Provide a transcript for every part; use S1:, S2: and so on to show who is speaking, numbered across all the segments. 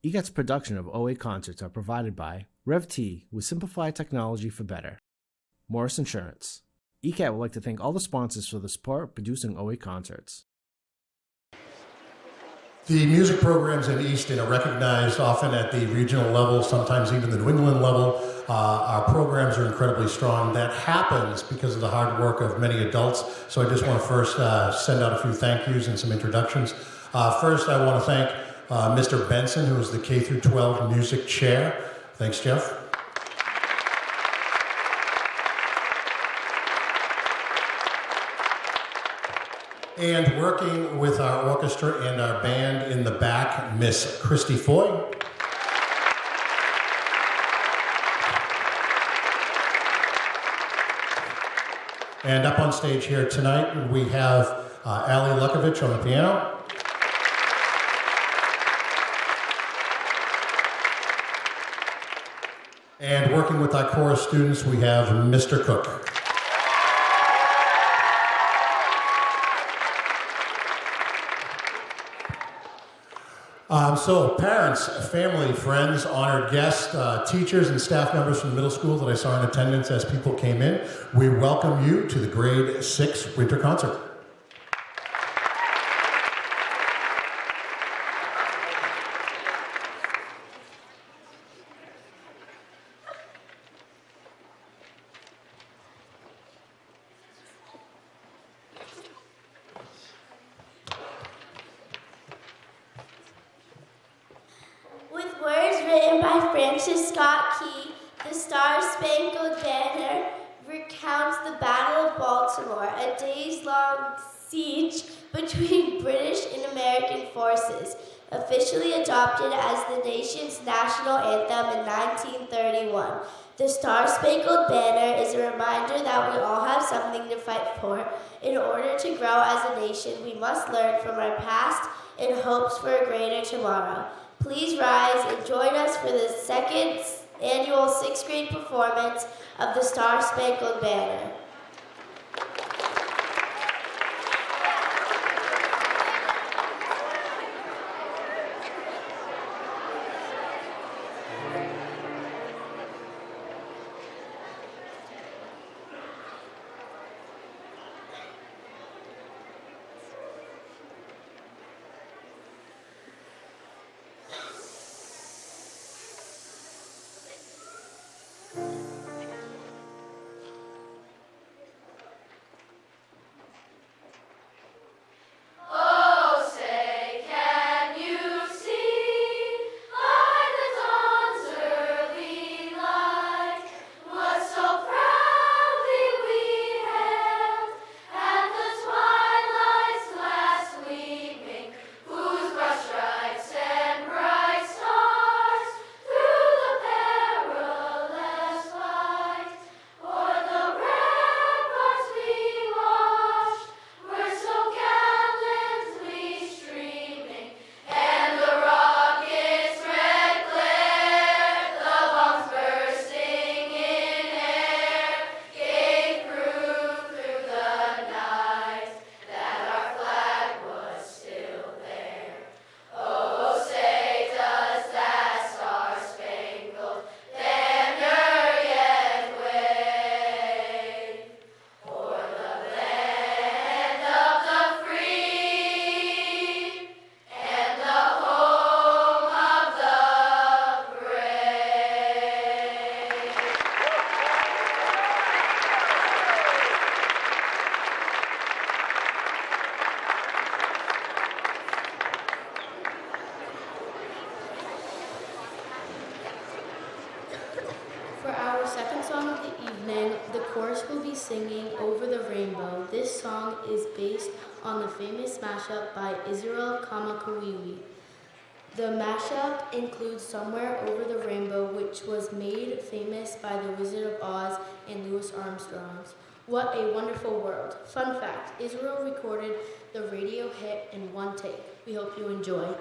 S1: ECAT's production of OA concerts are provided by RevT with simplified technology for better. Morris Insurance. ECAT would like to thank all the sponsors for the support producing OA concerts.
S2: The music programs in Easton are recognized often at the regional level, sometimes even the New England level. Our programs are incredibly strong. That happens because of the hard work of many adults. So I just want to first send out a few thank yous and some introductions. First, I want to thank Mr. Benson, who is the K-12 music chair. Thanks, Jeff. And working with our orchestra and our band in the back, Miss Christy Foy. And up on stage here tonight, we have Ali Lukovich on the piano. And working with our chorus students, we have Mr. Cook. So parents, family, friends, honored guests, teachers and staff members from the middle school that I saw in attendance as people came in, we welcome you to the Grade 6 Winter Concert.
S3: The Star-Spangled Banner recounts the Battle of Baltimore, a days-long siege between British and American forces, officially adopted as the nation's national anthem in 1931. The Star-Spangled Banner is a reminder that we all have something to fight for. In order to grow as a nation, we must learn from our past in hopes for a greater tomorrow. Please rise and join us for the second annual 6th grade performance of the Star-Spangled Banner. For our second song of the evening, the chorus will be singing Over the Rainbow. This song is based on the famous mashup by Israel Kamakawiwi. The mashup includes Somewhere Over the Rainbow, which was made famous by The Wizard of Oz and Louis Armstrong's What a Wonderful World. Fun fact, Israel recorded the radio hit in one take. We hope you enjoy.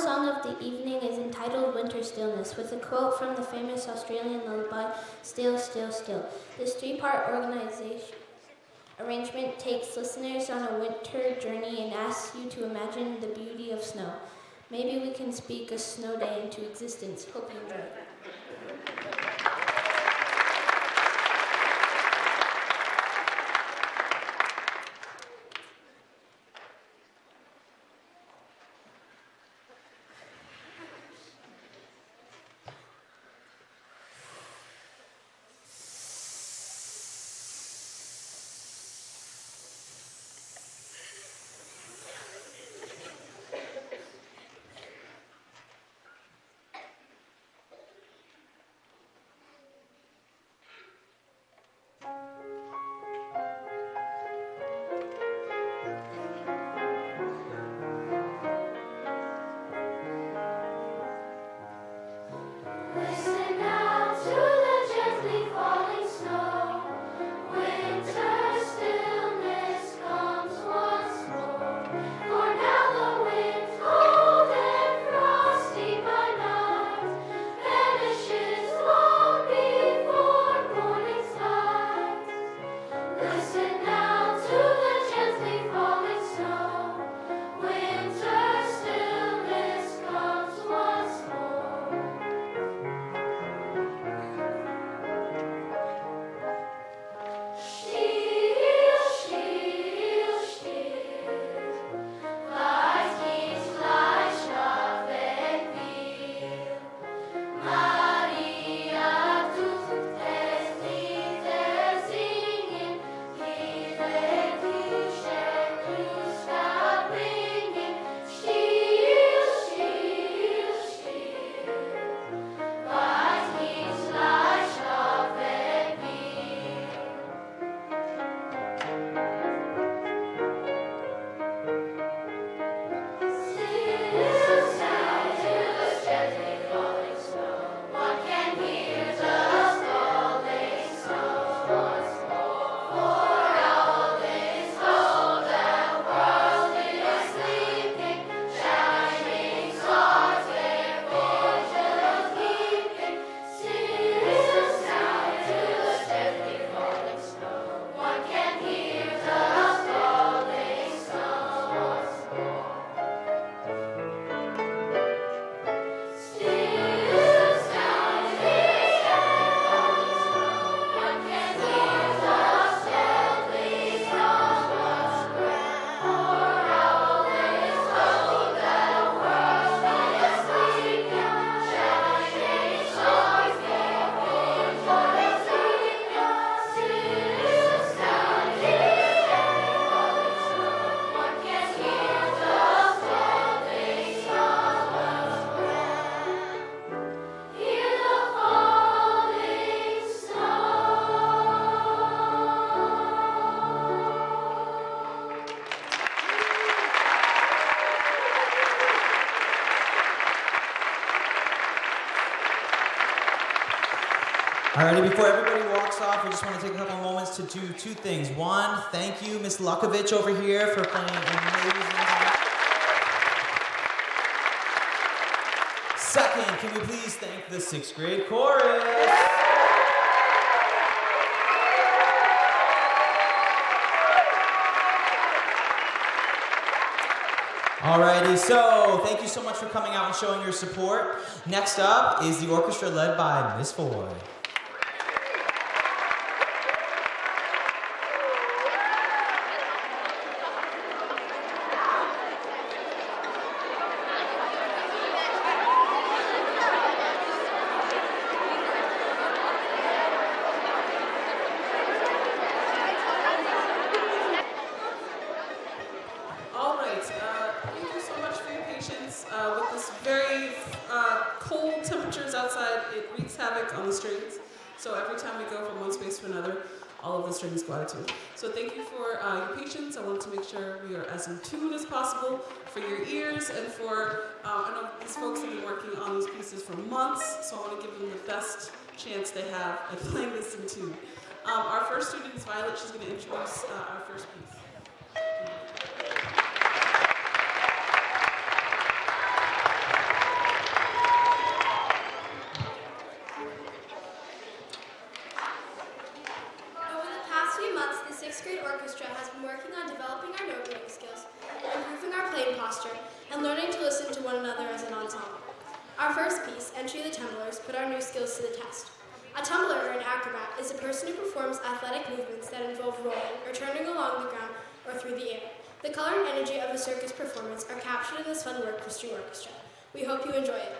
S3: song of the evening is entitled Winter Stillness, with a quote from the famous Australian lullaby, Still, Still, Still. This three-part arrangement takes listeners on a winter journey and asks you to imagine the beauty of snow. Maybe we can speak a snow day into existence. Hope you enjoy.
S4: Alrighty, before everybody walks off, we just want to take a couple moments to do two things. One, thank you, Miss Lukovich over here for playing amazing. Second, can we please thank the 6th grade chorus? Alrighty, so thank you so much for coming out and showing your support. Next up is the orchestra led by Miss Foy.
S5: Strings go out of tune. So thank you for your patience. I wanted to make sure we are as in tune as possible for your ears and for, I know these folks have been working on these pieces for months, so I want to give them the best chance they have at playing this in tune. Our first student is Violet. She's going to introduce our first piece.
S6: listen to one another as an ensemble. Our first piece, Entry of the Tumblers, put our new skills to the test. A tumbler or an acrobat is a person who performs athletic movements that involve rolling or turning along the ground or through the air. The color and energy of a circus performance are captured in this fun work for string orchestra. We hope you enjoy it.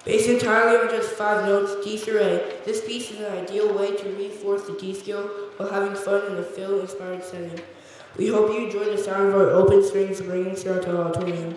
S7: Based entirely on just 5 notes, D through A, this piece is an ideal way to reinforce the D skill while having fun in a fill-inspired setting. We hope you enjoy the sound of our open strings ringing throughout the auditorium.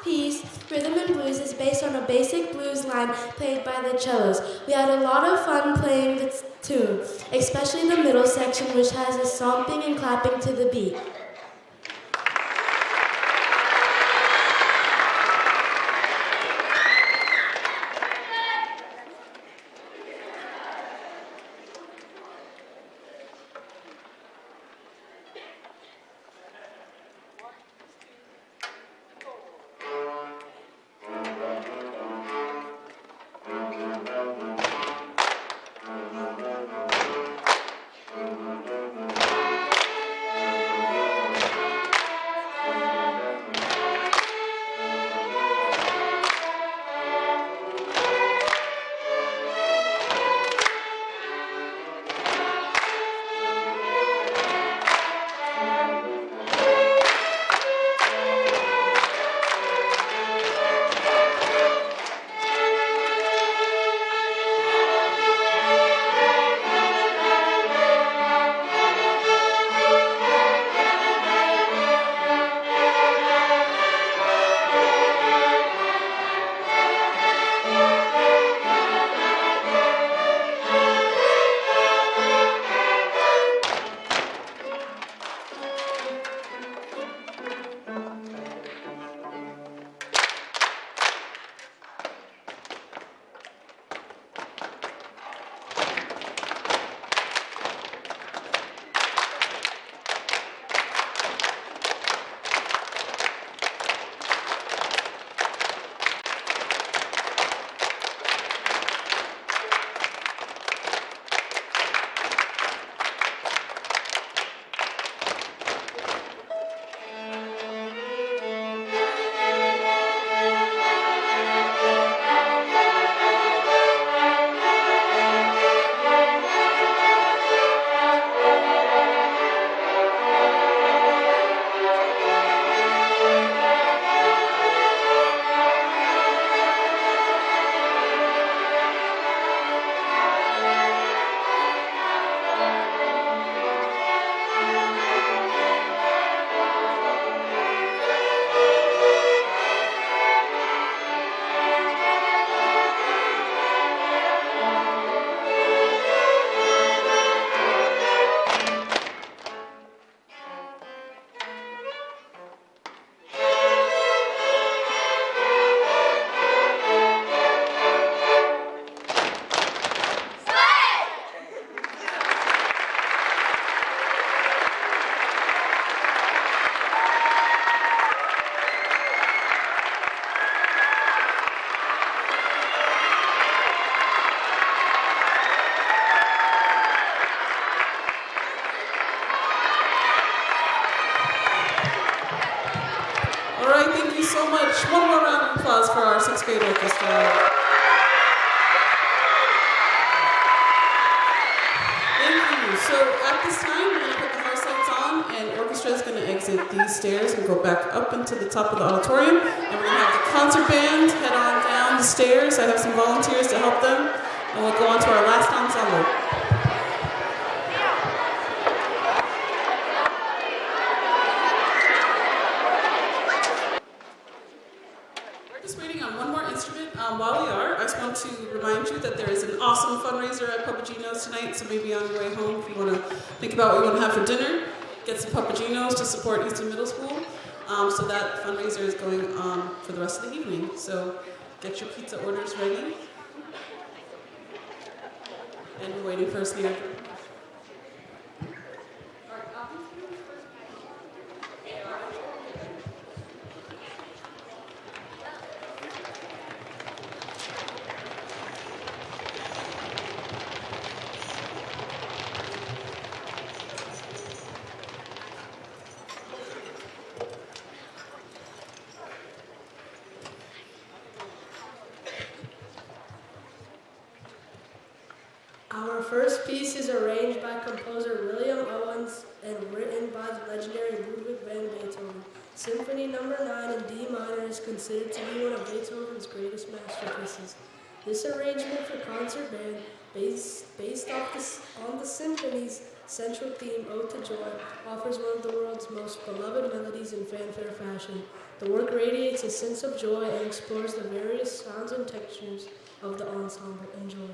S3: piece, Rhythm and Blues, is based on a basic blues line played by the cellos. We had a lot of fun playing the tune, especially the middle section, which has a stomping and clapping to the beat.
S5: One more round of applause for our 6th grade orchestra. Thank you. So at this time, we're going to put the house lights on, and the orchestra is going to exit these stairs and go back up into the top of the auditorium. And we're going to have the concert band head on down the stairs. I have some volunteers to help them, and we'll go on to our last ensemble. While we are, I just want to remind you that there is an awesome fundraiser at Papagino's tonight, so maybe on your way home, if you want to think about what you want to have for dinner, get some Papagino's to support Easton Middle School. So that fundraiser is going on for the rest of the evening. So get your pizza orders ready. And we're waiting for a snare drum.
S7: Our first piece is arranged by composer William Owens and written by the legendary Ludwig van Beethoven. Symphony No. 9 in D minor is considered to be one of Beethoven's greatest masterpieces. This arrangement for concert band, based on the symphony's
S8: central theme, Ode to Joy, offers one of the world's most beloved melodies in fanfare fashion. The work radiates a sense of joy and explores the various sounds and textures of the ensemble. Enjoy.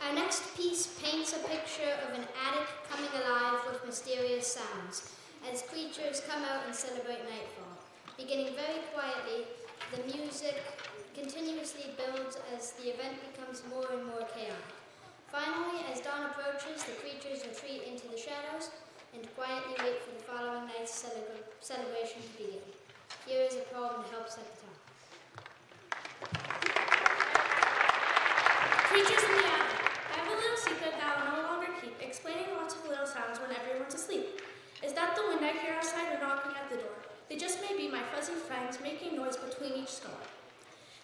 S9: Our next piece paints a picture of an attic coming alive with mysterious sounds as creatures come out and celebrate nightfall. Beginning very quietly, the music continuously builds as the event becomes more and more chaotic. Finally, as dawn approaches, the creatures retreat into the shadows and quietly wait for the following night's celebration to begin. Here is a poem to help set the tone.
S6: Creatures in the attic. I have a little secret that I will no longer keep, explaining lots of little sounds when everyone's asleep. Is that the wind I hear outside or knocking at the door? They just may be my fuzzy friends making noise between each snore.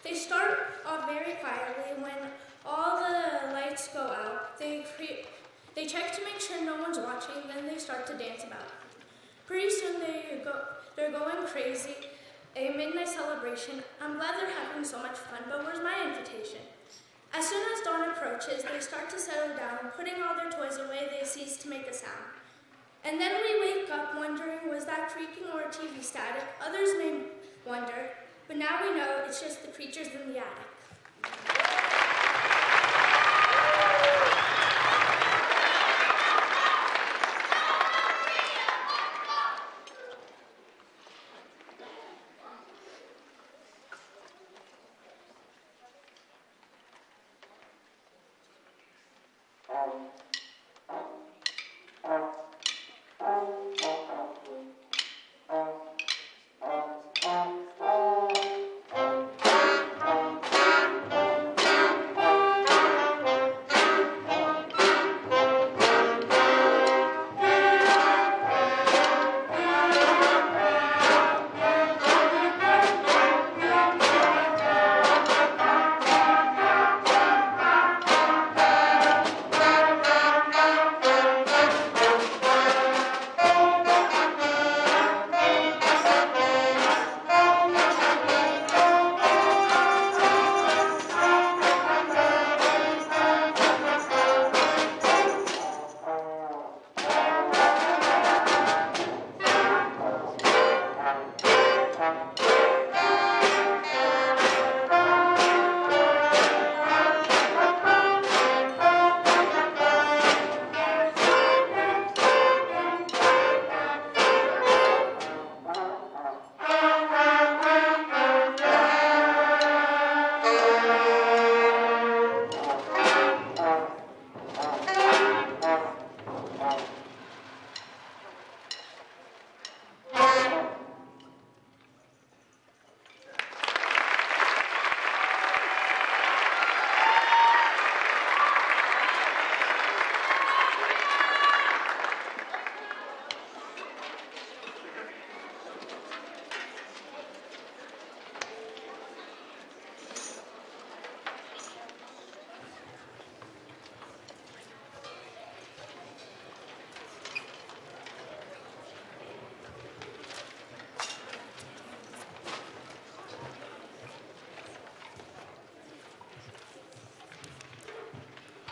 S6: They start off very quietly. When all the lights go out, they check to make sure no one's watching, then they start to dance about. Pretty soon they're going crazy, a midnight celebration. I'm glad they're having so much fun, but where's my invitation? As soon as dawn approaches, they start to settle down. Putting all their toys away, they cease to make a sound. And then we wake up wondering, was that creaking or a TV static? Others may wonder, but now we know it's just the creatures in the attic.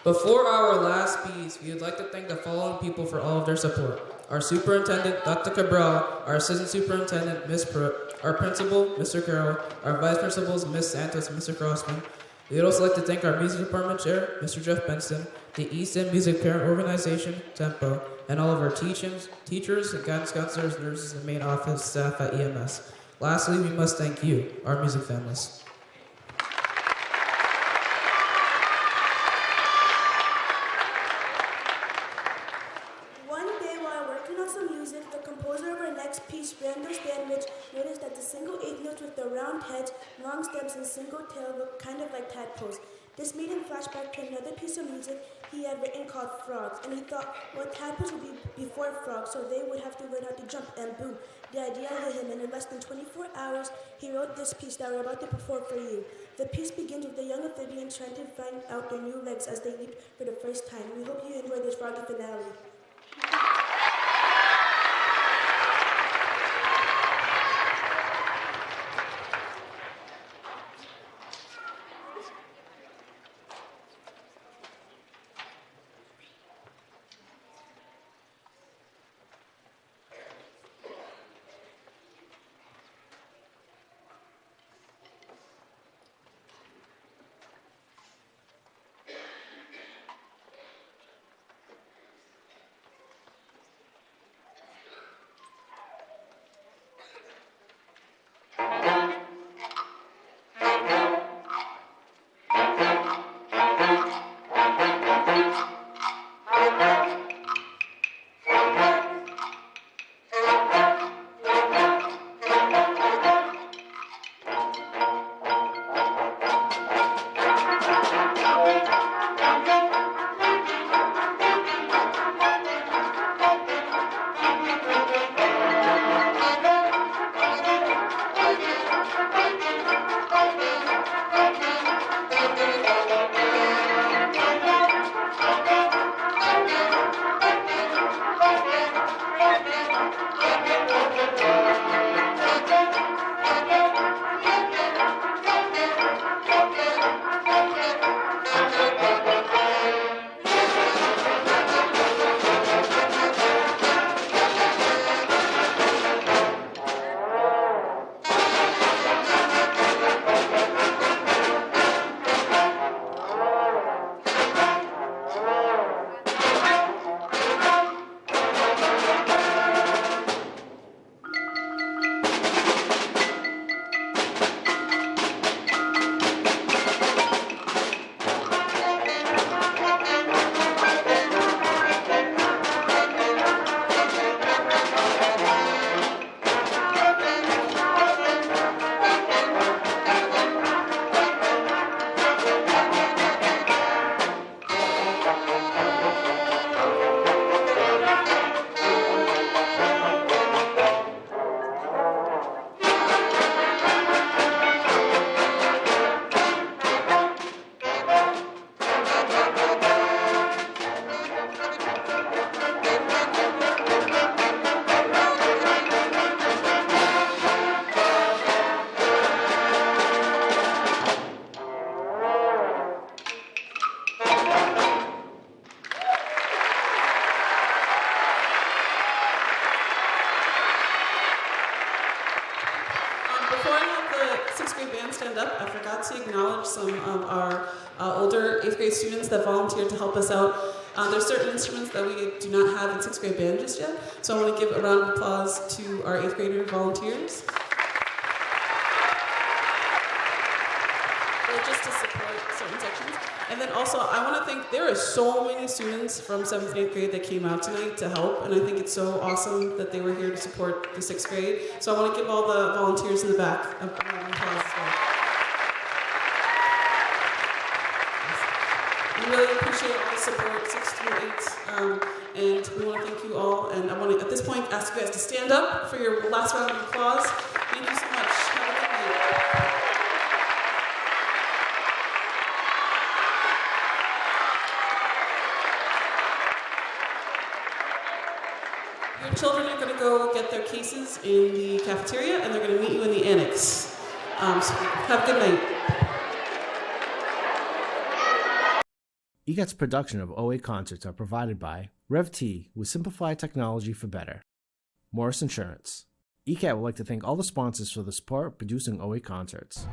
S7: Before our last piece, we would like to thank the following people for all of their support. Our superintendent, Dr. Cabral, our assistant superintendent, Ms. Pruitt, our principal, Mr. Carroll, our vice principals, Ms. Santos and Mr. Crossman. We would also like to thank our music department chair, Mr. Jeff Benson, the Easton Music Parent Organization, Tempo, and all of our teachers, guidance counselors, nurses, and main office staff at EMS. Lastly, we must thank you, our music families.
S10: One day while working on some music, the composer of our next piece, Randall Stanwich, noticed that the single eighth notes with the round heads, long stems, and single tail looked kind of like tadpoles. This made him flash back to another piece of music he had written called Frogs, and he thought, well, tadpoles would be before frogs, so they would have to learn how to jump, and boom, the idea hit him, and in less than 24 hours, he wrote this piece that we're about to perform for you. The piece begins with the young amphibians trying to find out their new legs as they leap for the first time. We hope you enjoy this froggy finale.
S5: To acknowledge some of our older 8th grade students that volunteered to help us out. There's certain instruments that we do not have in 6th grade band just yet, so I want to give a round of applause to our 8th grader volunteers. Just to support certain sections. And then also, I want to thank, there are so many students from 7th and 8th grade that came out tonight to help, and I think it's so awesome that they were here to support the 6th grade. So I want to give all the volunteers in the back a round of applause as well. We really appreciate all the support, 6 through 8, and we want to thank you all. And I want to, at this point, ask you guys to stand up for your last round of applause. Thank you so much. Have a good night. Your children are going to go get their cases in the cafeteria, and they're going to meet you in the annex. So have a good night.
S1: ECAT's production of OA concerts are provided by RevT with simplified technology for better. Morris Insurance. ECAT would like to thank all the sponsors for the support producing OA concerts.